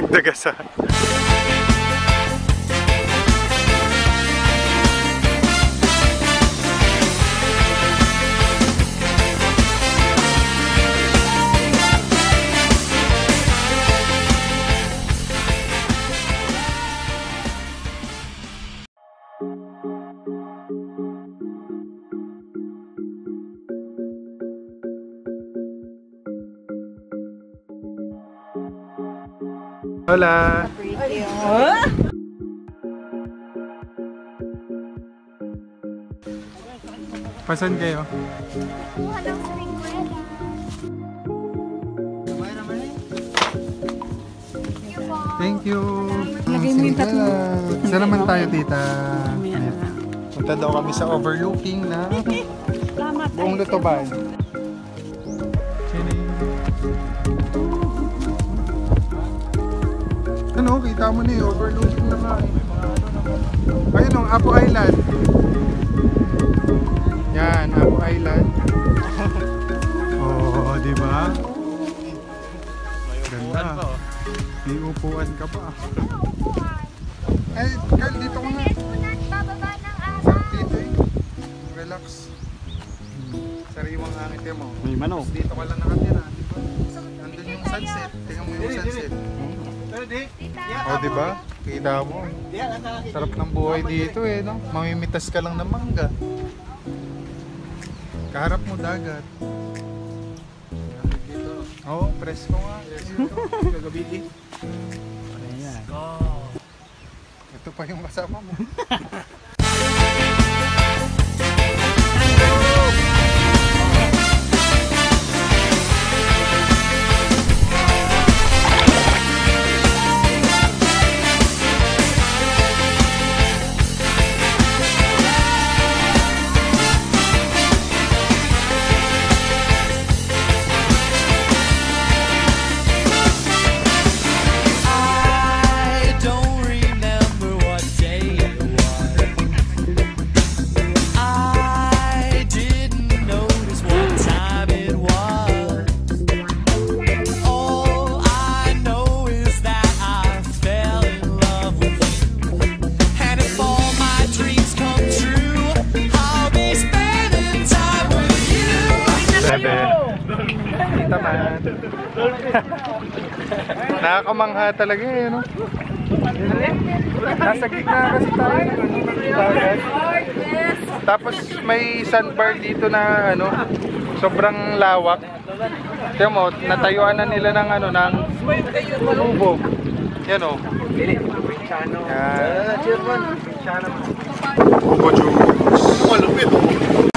Dagasa. Hola! Pasan kayo? Kuha lang sa ringwela. Thank you! Lagay mo yung tatlo. Saan naman tayo, tita? Punta daw kami sa overlooking na buong Lutoban. Ano, kita mo na yung overlooking na nga. Ayun ang Apo Island. Yan, Apo Island. Oh, di ba? Ganda. May upuan ka pa. Ay, Carl, dito ko na. Bababa ng araw. Sarap dito eh. Relax. Sariwang hangit mo. May manok. Dito ka lang nakatira. Nandun yung sunset. Tingnan mo yung sunset. Oh, di ba? Kita mo. Sarap ng buhay dito eh, no? Mamimitas ka lang ng mangga. Kaharap mo dagat. Oo, presko nga. Gagabi. Ayan. Ito pa yung kasama mo. Nakakamangha talaga eh, no? Nasa gitna kasi tayo ng dagat. Tapos may sandbar dito na ano, sobrang lawak. Tiyan mo, natayuan na nila ng ano, ng lubog. Yan o. Yan. Bubo juice. Malupit o.